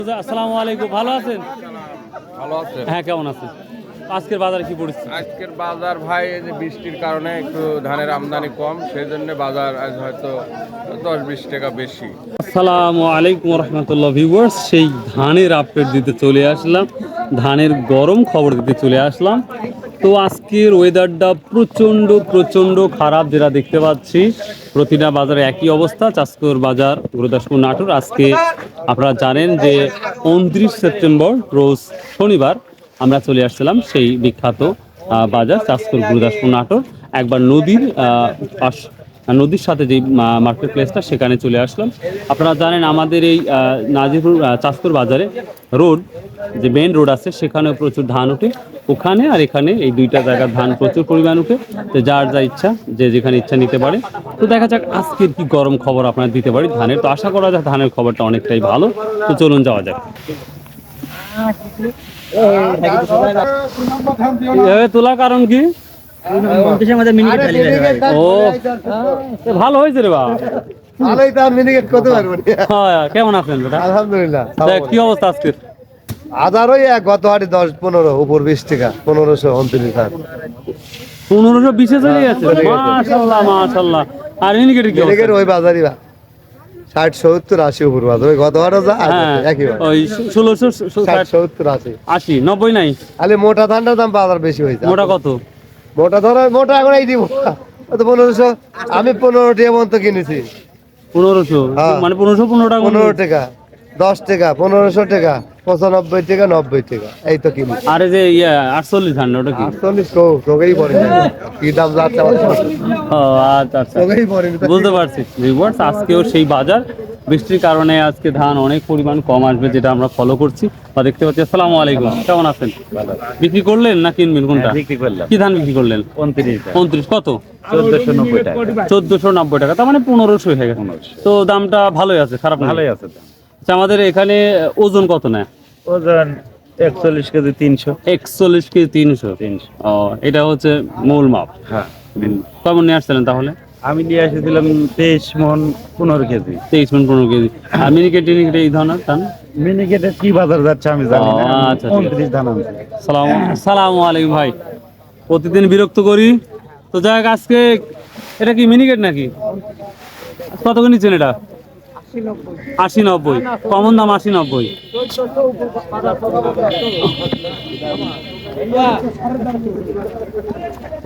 আসসালামু আলাইকুম, ভালো আছেন? ভালো আছে। হ্যাঁ, কেমন আছেন? আজকের বাজার কি পড়েছে? আজকের বাজার ভাই এই যে বৃষ্টির কারণে একটু ধানের আমদানি কম, সেই জন্য বাজার আজ হয়তো 10-20 টাকা বেশি। আসসালামু আলাইকুম রহমতুল্লাহ ভিউয়ার্স, সেই ধানের আপডেট দিতে চলে আসলাম, ধানের গরম খবর দিতে চলে আসলাম। তো আজকের ওয়েদারটা প্রচণ্ড প্রচণ্ড খারাপ, যেটা দেখতে পাচ্ছি প্রতিটা বাজারে একই অবস্থা। চাঁচকর বাজার, গুরুদাসপুর, নাটোর। আজকে আপনারা জানেন যে 29 সেপ্টেম্বর রোজ শনিবার আমরা চলে আসছিলাম সেই বিখ্যাত বাজার চাঁচকর, গুরুদাসপুর, নাটোর। একবার নদীর সাথে যে মার্কেট প্লেসটা, সেখানে চলে আসলাম। আপনারা জানেন আমাদের এই নাজিরপুর চাঁচকর বাজারে রোড, যে মেন রোড আছে, সেখানেও প্রচুর ধান ওঠে। ওখানে আর এখানে এই দুইটা জায়গার ধান প্রচুর পরিমাণ উঠে। তো যার যা ইচ্ছা, যে যেখানে ইচ্ছা নিতে পারে। তো দেখা যাক আজকের কি গরম খবর আপনারা দিতে পারি ধানের। তো আশা করা যায় ধানের খবরটা অনেকটাই ভালো। তো চলুন যাওয়া যাক। এভাবে তোলার কারণ কি? ও, ভালো হয়েছে রে বা। কেমন আছেন? আলহামদুলিল্লাহ। কি অবস্থা আজকের? হাজারই এক, গত হাটে 10-15 উপর 20 টাকা, 1529 হাজার। 1520 চলে গেছে। মাশাআল্লাহ মাশাআল্লাহ। আর ইন্ডিকেটর কি অবস্থা? ওই বাজারই 60-70-80 উপর বাজার। ওই গত হাটে যা একই বাজার। ওই 1600 60-70-80 90 নাই। আলে মোটা ধানটার দাম বাজার বেশি হয়েছে। মোটা কত? মোটা ধরো, মোটা এখন এই দিব 1500। আমি 15 টাকা পর্যন্ত কিনেছি। 1500 মানে 1515 টাকা। 15 টাকা, 10 টাকা, 1500 টাকা, 95 টাকা, 90 টাকা, এই তো কিনি। আরে যে 48 ধান, ওটা কি? 48 তোকেই পড়ে কি দাম যাচ্ছে আমার। ও আচ্ছা আচ্ছা, তোকেই পড়ে বুঝতে পারছি। ভিউয়ার্স, আজকেও সেই বাজার, বৃষ্টির কারণে আজকে ধান অনেক পরিমাণ কম আসবে, যেটা আমরা ফলো করছি বা দেখতে পাচ্ছি। আসসালামু আলাইকুম, কেমন আছেন? বিক্রি করলেন না কিনবেন? কোনটা বিক্রি করলাম। কি ধান বিক্রি করলেন? 29 কত? 1490 টাকা। 1490 টাকা, তার মানে 1500 হয়ে গেছে। তো দামটা ভালোই আছে, খারাপ না? ভালোই আছে। আচ্ছা, আমাদের এখানে ওজন কত নেয়? ওজন 41 কেজি 300। 41 কেজি 300। ও, এটা হচ্ছে মূল মাপ। হ্যাঁ, কেমন নিয়ে আসছিলেন তাহলে? আমি নিয়ে এসেছিলাম 23 মন 15 কেজি। 23 মণ 15 কেজি। আর মিনিকেট টিনিকেট এই ধরনের ধান? মিনিকেটের কি বাজার যাচ্ছে আমি জানি না। আচ্ছা, 29 ধান আনছি। সালামু আলাইকুম ভাই, প্রতিদিন বিরক্ত করি। তো যাই হোক, আজকে এটা কি মিনিকেট নাকি? কত করে নিচ্ছেন এটা? 80-90। কমন দাম 80-90।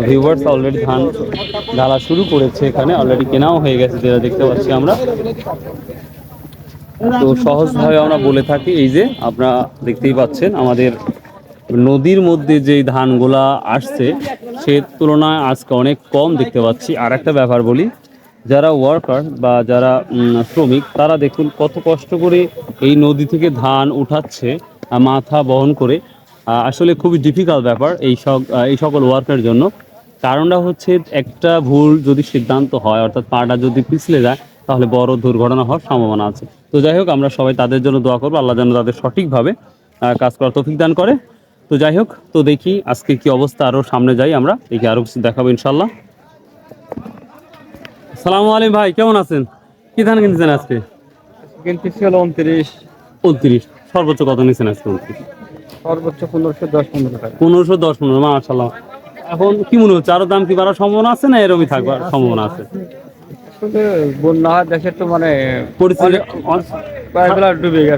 ভিউয়ার্স, অলরেডি ধান ঢালা শুরু করেছে, এখানে অলরেডি কেনাও হয়ে গেছে, যেটা দেখতে পাচ্ছি আমরা। তো সহজভাবে আমরা বলে থাকি, এই যে আপনারা দেখতেই পাচ্ছেন আমাদের নদীর মধ্যে যে ধানগুলা আসছে, সে তুলনায় আজকে অনেক কম দেখতে পাচ্ছি। আর একটা ব্যাপার বলি, যারা ওয়ার্কার বা যারা শ্রমিক, তারা দেখুন কত কষ্ট করে এই নদী থেকে ধান উঠাচ্ছে মাথা বহন করে। আসলে খুবই ডিফিকাল্ট ব্যাপার এই সকল ওয়ার্কের জন্য। কারণটা হচ্ছে, একটা ভুল যদি সিদ্ধান্ত হয়, অর্থাৎ পাটা যদি পিছলে যায়, তাহলে বড় দুর্ঘটনা হওয়ার সম্ভাবনা আছে। তো যাই হোক, আমরা সবাই তাদের জন্য দোয়া করবো, আল্লাহ যেন তাদের সঠিকভাবে কাজ করার তৌফিক দান করে। তো যাই হোক, তো দেখি আজকে কি অবস্থা, আরও সামনে যাই আমরা, দেখি আরও কিছু দেখাবো ইনশাল্লাহ। আসসালামু আলাইকুম ভাই, কেমন আছেন? কি ধান কিনছেন আজকে? কিনতেছি হলো 29। 29। সর্বোচ্চ কত নিয়েছেন আজকে? 29। সর্বোচ্চ 1510-15 টাকা। 1510-15, মাশাআল্লাহ। এখন কি মনে হচ্ছে, আরো দাম কি বাড়ার সম্ভাবনা আছে, না এরকমই থাকবার সম্ভাবনা আছে? আসলে বন্যা হয় দেশের, তো মানে পরিস্থিতি প্রায়গুলো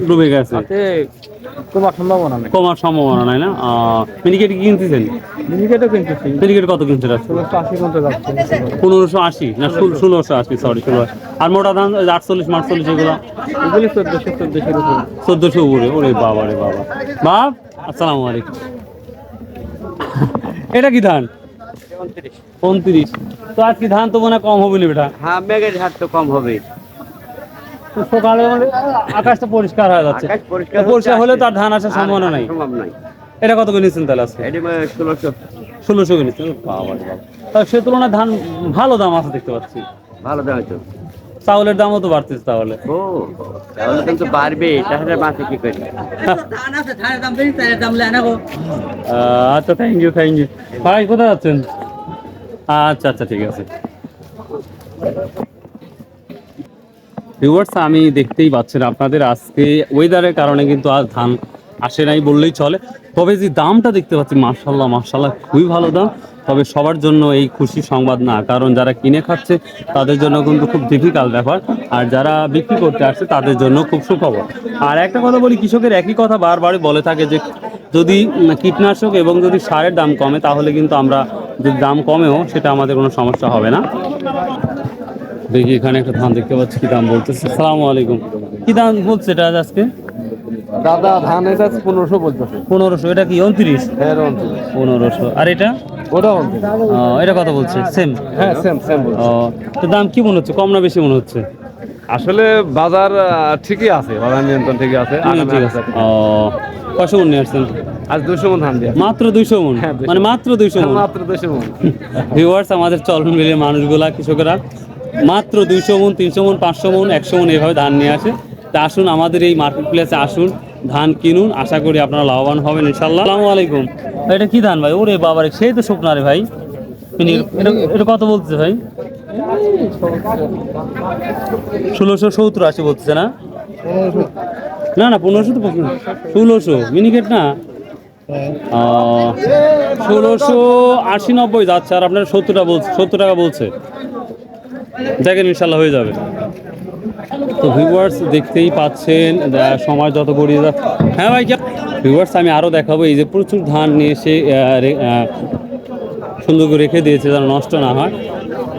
ডুবে গেছে। তোমার সম্ভাবনা নেই। কমার সম্ভাবনা নাই না? মিনিকেট কি কিনতেছেন? মিনিকেটও কিনতেছি। মিনিকেট কত কিনছেন আজকে? 1680 পর্যন্ত যাচ্ছে। 1580 না 1680, সরি 1680। আর মোটা ধান 48-48 এগুলো? এগুলি 1400-1400 উপরে। 1400 উপরে। ওরে বাবা রে বাবা। বাপ, আসসালামু আলাইকুম। এটা কি ধান? 29। তো আজকে ধান তো মনে হয় কম হবে না বেটা? হ্যাঁ, মেঘের হাট তো কম হবে। সকালে আকাশটা পরিষ্কার হয়ে যাচ্ছে। পরিষ্কার হলে তো আর ধান আসার সম্ভাবনা নাই। এটা কত করে নিচ্ছেন তাহলে আজকে? 1600 করে নিচ্ছেন। বাবা রে বাবা। তা সে তুলনায় ধান ভালো দাম আছে দেখতে পাচ্ছি। ভালো দাম হতো। চাউলের দামও তো বাড়তেছে তাহলে। ও, তাহলে কিন্তু বাড়বে, তাহলে মাসে কি করবে? আচ্ছা, থ্যাংক ইউ। ভাই কোথায় যাচ্ছেন? আচ্ছা আচ্ছা, ঠিক আছে। ভিউয়ার্স, আমি দেখতেই পাচ্ছেন আপনাদের আজকে ওয়েদারের কারণে কিন্তু আজ ধান আসে নাই বললেই চলে। তবে যে দামটা দেখতে পাচ্ছি, মাশাল্লাহ মাশাল্লাহ, খুবই ভালো দাম। তবে সবার জন্য এই খুশি সংবাদ না, কারণ যারা কিনে খাচ্ছে তাদের জন্য কিন্তু খুব ডিফিকাল্ট ব্যাপার, আর যারা বিক্রি করতে আসছে তাদের জন্য খুব সুখবর। আর একটা কথা বলি, কৃষকের একই কথা বারবারই বলে থাকে যে যদি কীটনাশক এবং যদি সারের দাম কমে তাহলে কিন্তু আমরা, যদি দাম কমেও সেটা আমাদের কোনো সমস্যা হবে না। দেখি এখানে একটা ধান দেখতে পাচ্ছি, কি দাম বলতেছে। আসসালামু আলাইকুম, কি দাম বলছে এটা আজকে? দাদা ধান এটা 1500 বলতেছে। 1500। এটা কি 29? হ্যাঁ 1500। আর এটা? ওটা এটা কত বলছে? সেম? হ্যাঁ সেম তো দাম কি মনে হচ্ছে, কম না বেশি মনে হচ্ছে? আসলে বাজার ঠিকই আছে, বাজার নিয়ন্ত্রণ ঠিকই আছে। ঠিক আছে। কয়শো মন নিয়ে আসছেন? আজ 200 মন ধান দিয়ে মাত্র 200 মন? হ্যাঁ, 200 মানে মাত্র 200 মন? মাত্র 200 মন। ভিউয়ার্স, আমাদের চলন মিলের মানুষগুলা, কৃষকেরা মাত্র 200 মন, 300 মন, 500 মন, 100 মন এভাবে ধান নিয়ে আসে। তা আসুন আমাদের এই মার্কেট প্লেসে আসুন, ধান কিনুন, আশা করি আপনারা লাভবান হবেন ইনশাল্লাহ। আসসালামু আলাইকুম। এটা কি ধান ভাই? ওরে বাবারে, সেই তো শুকনা রে ভাই। এটা কত বলতেছে ভাই? 1670-80 বলতেছে না? না না, 1500 তো 1600 মিনিকেট না। 1680-90 যাচ্ছে, আর আপনার 70 টাকা বলছে। দেখেন ইনশাল্লাহ হয়ে যাবে। তো ভিউয়ার্স, দেখতেই পাচ্ছেন সময় যত গড়িয়ে যাচ্ছে। হ্যাঁ ভাই, ভিউয়ার্স, আমি আরও দেখাবো। এই যে প্রচুর ধান নিয়ে এসে সুন্দর করে রেখে দিয়েছে যেন নষ্ট না হয়।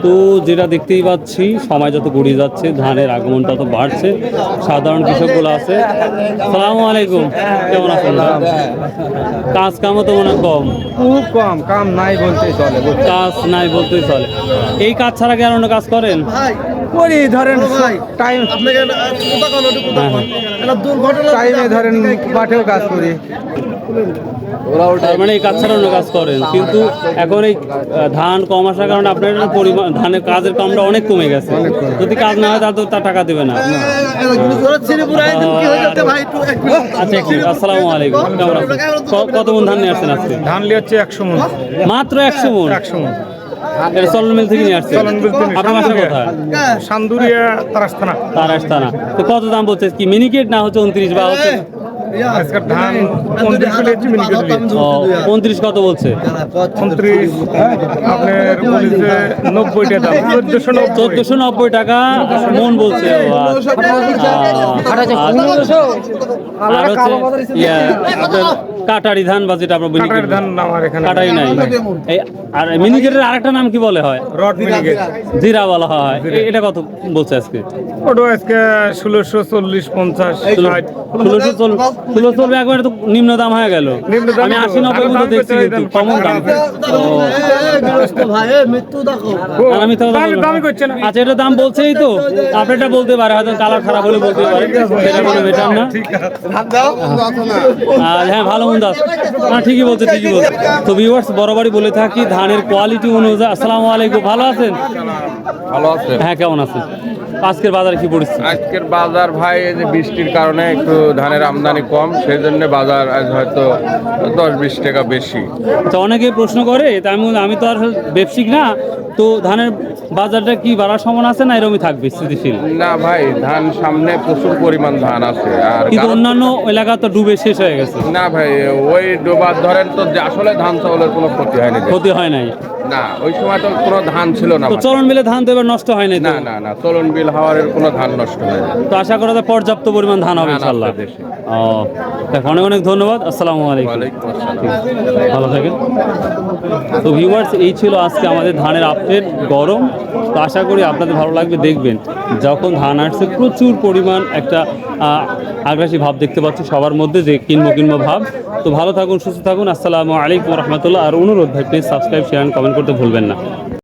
তো যেটা দেখতেই পাচ্ছি, সময় যত গড়িয়ে যাচ্ছে ধানের আগমন তত বাড়ছে। সাধারণ কৃষকগুলো আছে। সালামু আলাইকুম, কেমন আছেন? কাজ কামও তো মনে হয় কম? খুব কম, কাম নাই বলতেই চলে। কাজ নাই বলতেই চলে। এই কাজ ছাড়া কি আর অন্য কাজ করেন? করি, ধরেন টাইম টাইমে ধরেন মাঠেও কাজ করি। তার মানে এই কাজ ছাড়া অন্য কাজ করেন, কিন্তু এখন এই ধান কম আসার কারণে আপনার পরিমাণ ধানের কাজের কামটা অনেক কমে গেছে। যদি কাজ না হয় তাহলে তো তার টাকা দেবে না। আচ্ছা, আসসালামু আলাইকুম, কেমন আছেন? কত মন ধান নিয়ে আসছেন আজকে? ধান নিয়ে হচ্ছে 100 মন। মাত্র 100 মন? 100 মন এটা চলন মিল থেকে নিয়ে আসছে? আপনার বাসা কোথায়? সান্দুরিয়া তারাস্তানা। তারাস্তানা। তো কত দাম বলছে? কি মিনিকেট না হচ্ছে 29 বা হচ্ছে? আজকের ধান 29 কত বলছে? 29 আপনার বলেছে 90 টাকা দাম, 1490 টাকা মন বলছে। আর হচ্ছে আপনার কাটারি ধান বা যেটা আপনার ধান আমার এখানে কাটারি নাই। এই আর মিনিকেটের আরেকটা নাম কি বলে হয়? রড মিনিকেট, জিরা বলা হয়। এটা কত বলছে আজকে? ওটা আজকে 1640 50 60। 1640 একবারে তো নিম্ন দাম হয়ে গেল। আমি 80-90 মতো দেখছি, কিন্তু কমন দাম। আমি তো আচ্ছা, এটা দাম বলছেই তো, আপনি এটা বলতে পারে, হয়তো কালার খারাপ হলে বলতে পারে, এটা কোনো বেটার না। হ্যাঁ, ভালো মন্দ আছে না, ঠিকই বলছে। তো ভিউয়ার্স, বরাবরই বলে থাকি ধানের কোয়ালিটি অনুযায়ী। আসসালামু আলাইকুম, ভালো আছেন? ভালো আছে। হ্যাঁ, কেমন আছেন? আজকের বাজারে কি পড়ছে? আজকের বাজার ভাই, এই যে বৃষ্টির কারণে একটু ধানের আমদানি কম, সেই জন্য বাজার আজ হয়তো 10-20 টাকা বেশি। তো অনেকে প্রশ্ন করে, তা আমি তো আর ব্যবসায়িক না, তো ধানের বাজারটা কি বাড়ার সম্ভাবনা আছে না এরকমই থাকবে স্থিতিশীল? না ভাই, ধান সামনে প্রচুর পরিমাণ ধান আছে, আর কিন্তু অন্যান্য এলাকা তো ডুবে শেষ হয়ে গেছে। না ভাই, ওই ডোবার ধরেন তো যে আসলে ধান চাউলের কোনো ক্ষতি হয়নি। ক্ষতি হয় নাই? না, ওই সময় তো কোনো ধান ছিল না। তো চলন মিলে ধান তো এবার নষ্ট হয় নাই? না, চলন বিল হওয়ার কোনো ধান নষ্ট হয় না। তো আশা করা যায় পর্যাপ্ত পরিমাণ ধান হবে ইনশাআল্লাহ। অনেক অনেক ধন্যবাদ। আসসালামু আলাইকুম, ভালো থাকেন। তো ভিউয়ার্স, এই ছিল আজকে আমাদের ধানের আপডেট, গরম। তো আশা করি আপনাদের ভালো লাগবে। দেখবেন যখন ধান আসছে প্রচুর পরিমাণ একটা আগ্রাসী ভাব দেখতে পাচ্ছি সবার মধ্যে, যে কিনবো ভাব। তো ভালো থাকুন, সুস্থ থাকুন। আসসালামু আলাইকুম রহমতুল্লাহ। আর অনুরোধ ভাই, প্লিজ সাবস্ক্রাইব, শেয়ার, কমেন্ট করতে ভুলবেন না।